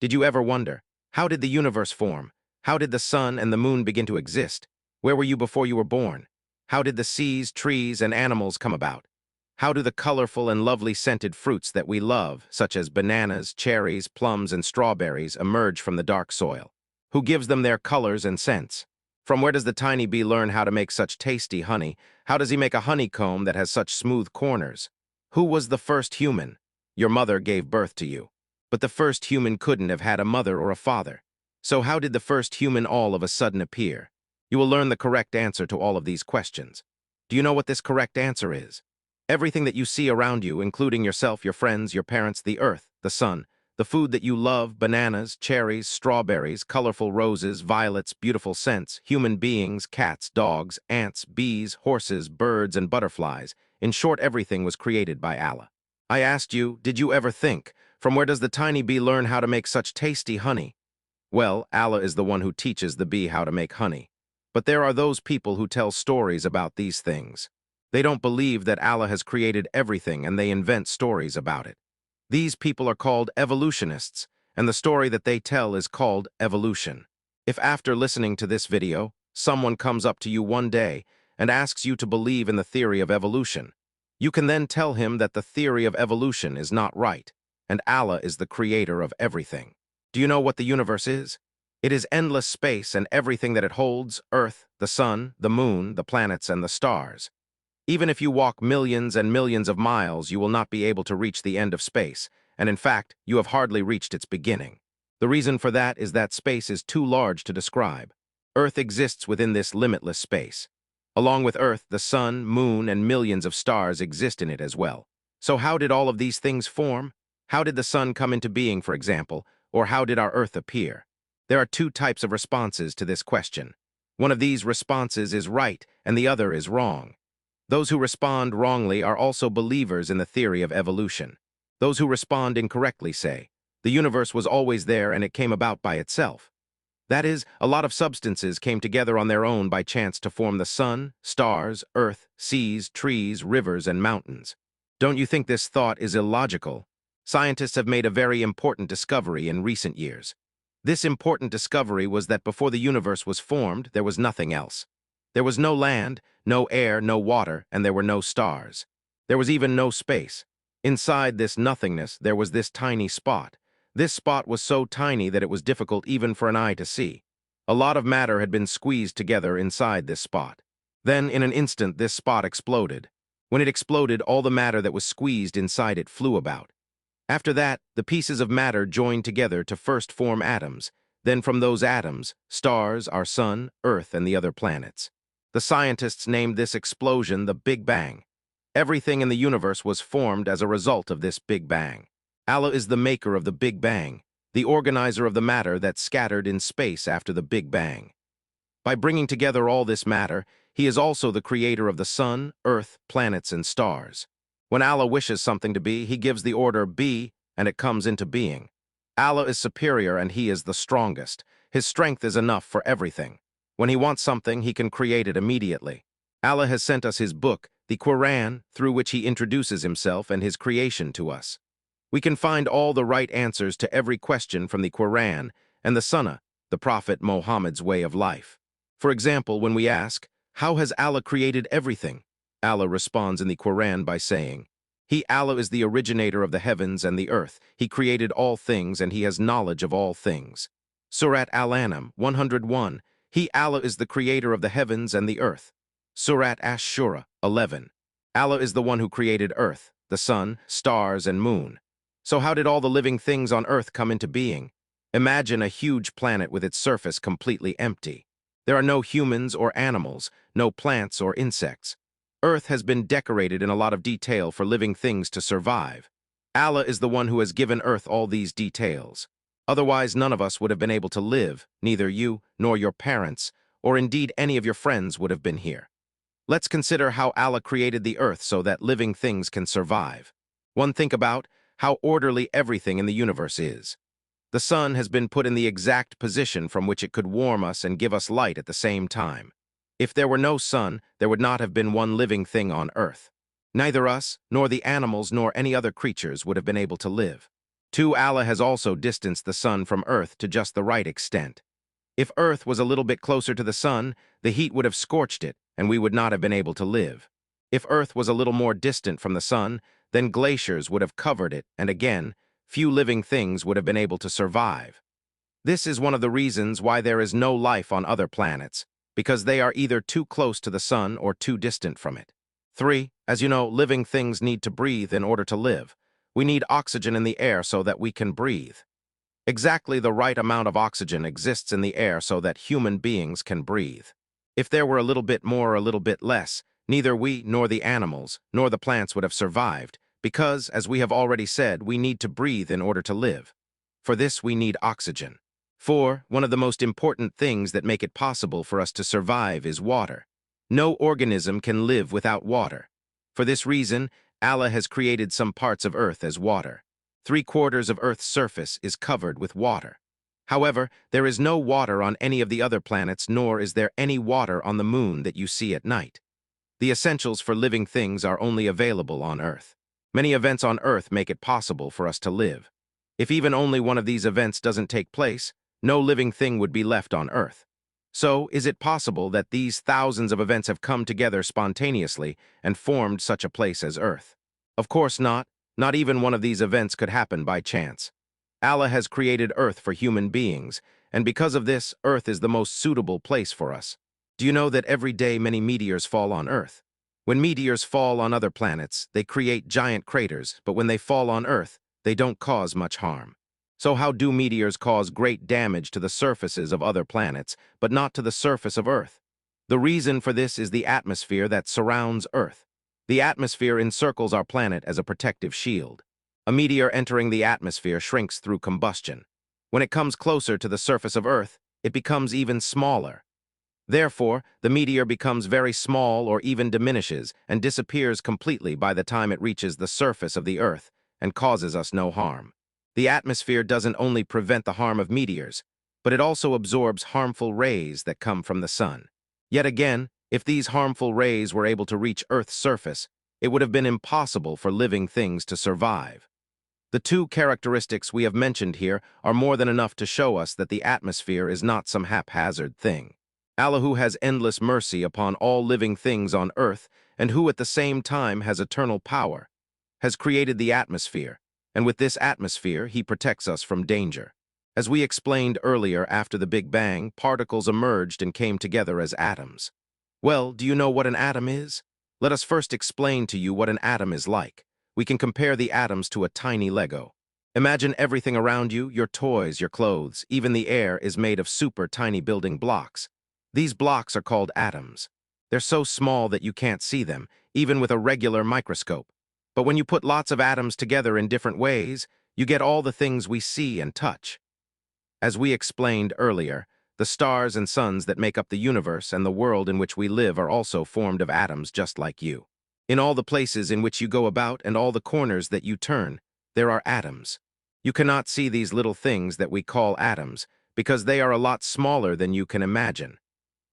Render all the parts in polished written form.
Did you ever wonder, how did the universe form? How did the sun and the moon begin to exist? Where were you before you were born? How did the seas, trees, and animals come about? How do the colorful and lovely scented fruits that we love, such as bananas, cherries, plums, and strawberries, emerge from the dark soil? Who gives them their colors and scents? From where does the tiny bee learn how to make such tasty honey? How does he make a honeycomb that has such smooth corners? Who was the first human? Your mother gave birth to you. But the first human couldn't have had a mother or a father. So how did the first human all of a sudden appear? You will learn the correct answer to all of these questions. Do you know what this correct answer is? Everything that you see around you, including yourself, your friends, your parents, the earth, the sun, the food that you love, bananas, cherries, strawberries, colorful roses, violets, beautiful scents, human beings, cats, dogs, ants, bees, horses, birds, and butterflies. In short, everything was created by Allah. I asked you, did you ever think, from where does the tiny bee learn how to make such tasty honey? Well, Allah is the one who teaches the bee how to make honey. But there are those people who tell stories about these things. They don't believe that Allah has created everything and they invent stories about it. These people are called evolutionists, and the story that they tell is called evolution. If after listening to this video, someone comes up to you one day and asks you to believe in the theory of evolution, you can then tell him that the theory of evolution is not right, and Allah is the creator of everything. Do you know what the universe is? It is endless space and everything that it holds, Earth, the sun, the moon, the planets, and the stars. Even if you walk millions and millions of miles, you will not be able to reach the end of space, and in fact, you have hardly reached its beginning. The reason for that is that space is too large to describe. Earth exists within this limitless space. Along with Earth, the sun, moon, and millions of stars exist in it as well. So how did all of these things form? How did the sun come into being, for example, or how did our Earth appear? There are two types of responses to this question. One of these responses is right, and the other is wrong. Those who respond wrongly are also believers in the theory of evolution. Those who respond incorrectly say, the universe was always there and it came about by itself. That is, a lot of substances came together on their own by chance to form the sun, stars, earth, seas, trees, rivers, and mountains. Don't you think this thought is illogical? Scientists have made a very important discovery in recent years. This important discovery was that before the universe was formed, there was nothing else. There was no land, no air, no water, and there were no stars. There was even no space. Inside this nothingness, there was this tiny spot. This spot was so tiny that it was difficult even for an eye to see. A lot of matter had been squeezed together inside this spot. Then, in an instant, this spot exploded. When it exploded, all the matter that was squeezed inside it flew about. After that, the pieces of matter joined together to first form atoms. Then from those atoms, stars, our sun, Earth, and the other planets. The scientists named this explosion the Big Bang. Everything in the universe was formed as a result of this Big Bang. Allah is the maker of the Big Bang, the organizer of the matter that scattered in space after the Big Bang. By bringing together all this matter, He is also the creator of the sun, earth, planets, and stars. When Allah wishes something to be, He gives the order be, and it comes into being. Allah is superior and He is the strongest. His strength is enough for everything. When He wants something, He can create it immediately. Allah has sent us His book, the Quran, through which He introduces Himself and His creation to us. We can find all the right answers to every question from the Quran and the Sunnah, the Prophet Muhammad's way of life. For example, when we ask, how has Allah created everything? Allah responds in the Quran by saying, Allah is the originator of the heavens and the earth. He created all things and He has knowledge of all things. Surat Al-An'am 101, Allah is the creator of the heavens and the earth. Surat Ash-Shura 11, Allah is the one who created earth, the sun, stars, and moon. So how did all the living things on earth come into being? Imagine a huge planet with its surface completely empty. There are no humans or animals, no plants or insects. Earth has been decorated in a lot of detail for living things to survive. Allah is the one who has given Earth all these details. Otherwise, none of us would have been able to live, neither you nor your parents, or indeed any of your friends would have been here. Let's consider how Allah created the Earth so that living things can survive. Think about how orderly everything in the universe is. The sun has been put in the exact position from which it could warm us and give us light at the same time. If there were no sun, there would not have been one living thing on Earth. Neither us, nor the animals, nor any other creatures would have been able to live. 2. Allah has also distanced the sun from Earth to just the right extent. If Earth was a little bit closer to the sun, the heat would have scorched it, and we would not have been able to live. If Earth was a little more distant from the sun, then glaciers would have covered it, and again, few living things would have been able to survive. This is one of the reasons why there is no life on other planets, because they are either too close to the sun or too distant from it. 3. As you know, living things need to breathe in order to live. We need oxygen in the air so that we can breathe. Exactly the right amount of oxygen exists in the air so that human beings can breathe. If there were a little bit more or a little bit less, neither we nor the animals nor the plants would have survived, because, as we have already said, we need to breathe in order to live. For this, we need oxygen. 4. One of the most important things that make it possible for us to survive is water. No organism can live without water. For this reason, Allah has created some parts of Earth as water. 3/4 of Earth's surface is covered with water. However, there is no water on any of the other planets, nor is there any water on the moon that you see at night. The essentials for living things are only available on Earth. Many events on Earth make it possible for us to live. If even only one of these events doesn't take place, no living thing would be left on Earth. So, is it possible that these thousands of events have come together spontaneously and formed such a place as Earth? Of course not. Not even one of these events could happen by chance. Allah has created Earth for human beings, and because of this, Earth is the most suitable place for us. Do you know that every day many meteors fall on Earth? When meteors fall on other planets, they create giant craters, but when they fall on Earth, they don't cause much harm. So how do meteors cause great damage to the surfaces of other planets, but not to the surface of Earth? The reason for this is the atmosphere that surrounds Earth. The atmosphere encircles our planet as a protective shield. A meteor entering the atmosphere shrinks through combustion. When it comes closer to the surface of Earth, it becomes even smaller. Therefore, the meteor becomes very small or even diminishes and disappears completely by the time it reaches the surface of the Earth and causes us no harm. The atmosphere doesn't only prevent the harm of meteors, but it also absorbs harmful rays that come from the sun. Yet again, if these harmful rays were able to reach Earth's surface, it would have been impossible for living things to survive. The two characteristics we have mentioned here are more than enough to show us that the atmosphere is not some haphazard thing. Allah, who has endless mercy upon all living things on Earth and who at the same time has eternal power, has created the atmosphere, and with this atmosphere, he protects us from danger. As we explained earlier, after the Big Bang, particles emerged and came together as atoms. Well, do you know what an atom is? Let us first explain to you what an atom is like. We can compare the atoms to a tiny Lego. Imagine everything around you, your toys, your clothes, even the air is made of super tiny building blocks. These blocks are called atoms. They're so small that you can't see them, even with a regular microscope. But when you put lots of atoms together in different ways, you get all the things we see and touch. As we explained earlier, the stars and suns that make up the universe and the world in which we live are also formed of atoms just like you. In all the places in which you go about and all the corners that you turn, there are atoms. You cannot see these little things that we call atoms because they are a lot smaller than you can imagine.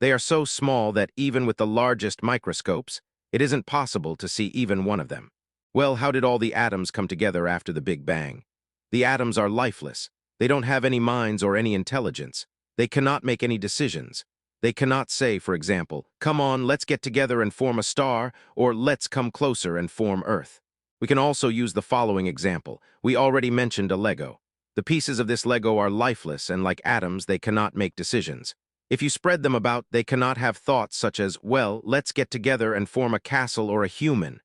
They are so small that even with the largest microscopes, it isn't possible to see even one of them. Well, how did all the atoms come together after the Big Bang? The atoms are lifeless. They don't have any minds or any intelligence. They cannot make any decisions. They cannot say, for example, come on, let's get together and form a star, or let's come closer and form Earth. We can also use the following example. We already mentioned a Lego. The pieces of this Lego are lifeless, and like atoms, they cannot make decisions. If you spread them about, they cannot have thoughts such as, well, let's get together and form a castle or a human.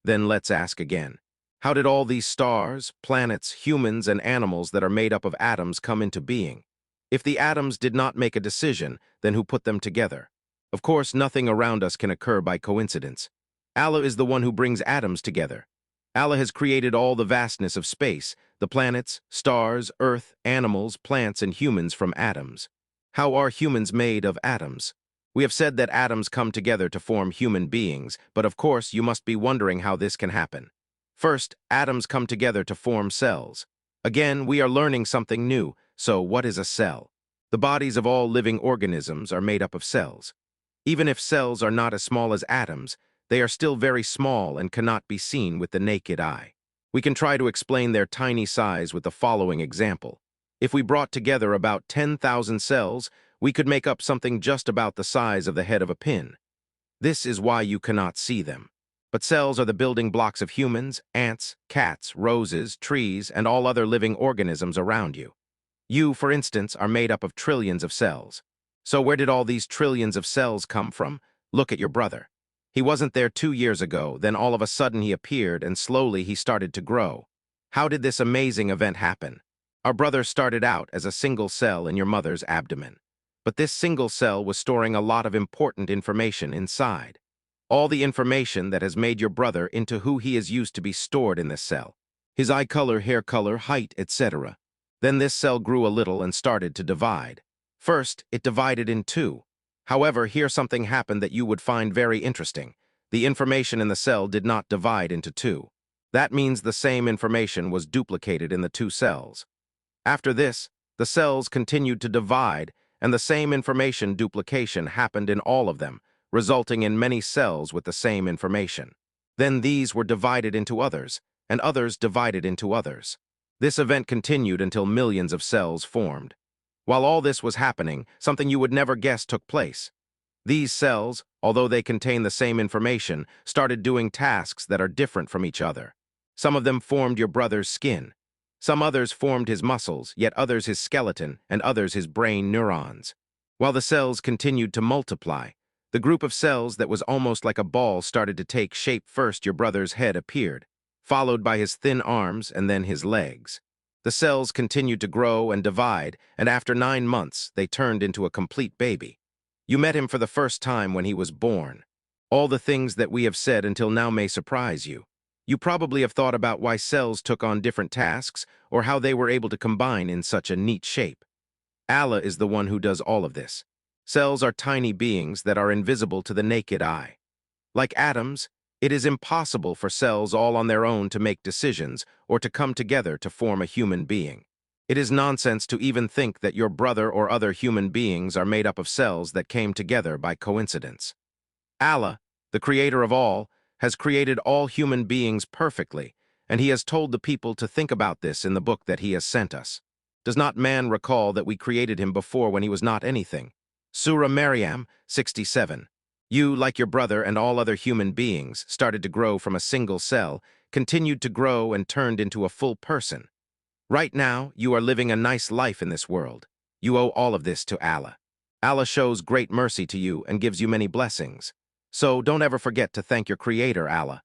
Then let's ask again. How did all these stars, planets, humans, and animals that are made up of atoms come into being? If the atoms did not make a decision, then who put them together? Of course, nothing around us can occur by coincidence. Allah is the one who brings atoms together. Allah has created all the vastness of space, the planets, stars, earth, animals, plants, and humans from atoms. How are humans made of atoms? We have said that atoms come together to form human beings, but of course you must be wondering how this can happen. First, atoms come together to form cells. Again, we are learning something new. So what is a cell? The bodies of all living organisms are made up of cells. Even if cells are not as small as atoms, they are still very small and cannot be seen with the naked eye. We can try to explain their tiny size with the following example. If we brought together about 10,000 cells, we could make up something just about the size of the head of a pin. This is why you cannot see them. But cells are the building blocks of humans, ants, cats, roses, trees, and all other living organisms around you. You, for instance, are made up of trillions of cells. So where did all these trillions of cells come from? Look at your brother. He wasn't there 2 years ago, then all of a sudden he appeared and slowly he started to grow. How did this amazing event happen? Our brother started out as a single cell in your mother's abdomen. But this single cell was storing a lot of important information inside. All the information that has made your brother into who he is used to be stored in this cell. His eye color, hair color, height, etc. Then this cell grew a little and started to divide. First, it divided in two. However, here something happened that you would find very interesting. The information in the cell did not divide into two. That means the same information was duplicated in the two cells. After this, the cells continued to divide, and the same information duplication happened in all of them, resulting in many cells with the same information. Then these were divided into others, and others divided into others. This event continued until millions of cells formed. While all this was happening, something you would never guess took place. These cells, although they contain the same information, started doing tasks that are different from each other. Some of them formed your brother's skin. Some others formed his muscles, yet others his skeleton, and others his brain neurons. While the cells continued to multiply, the group of cells that was almost like a ball started to take shape. First, your brother's head appeared, followed by his thin arms and then his legs. The cells continued to grow and divide, and after 9 months, they turned into a complete baby. You met him for the first time when he was born. All the things that we have said until now may surprise you. You probably have thought about why cells took on different tasks or how they were able to combine in such a neat shape. Allah is the one who does all of this. Cells are tiny beings that are invisible to the naked eye. Like atoms, it is impossible for cells all on their own to make decisions or to come together to form a human being. It is nonsense to even think that your brother or other human beings are made up of cells that came together by coincidence. Allah, the creator of all, has created all human beings perfectly, and he has told the people to think about this in the book that he has sent us. Does not man recall that we created him before when he was not anything? Surah Maryam 67. You, like your brother and all other human beings, started to grow from a single cell, continued to grow and turned into a full person. Right now, you are living a nice life in this world. You owe all of this to Allah. Allah shows great mercy to you and gives you many blessings. So don't ever forget to thank your Creator, Allah.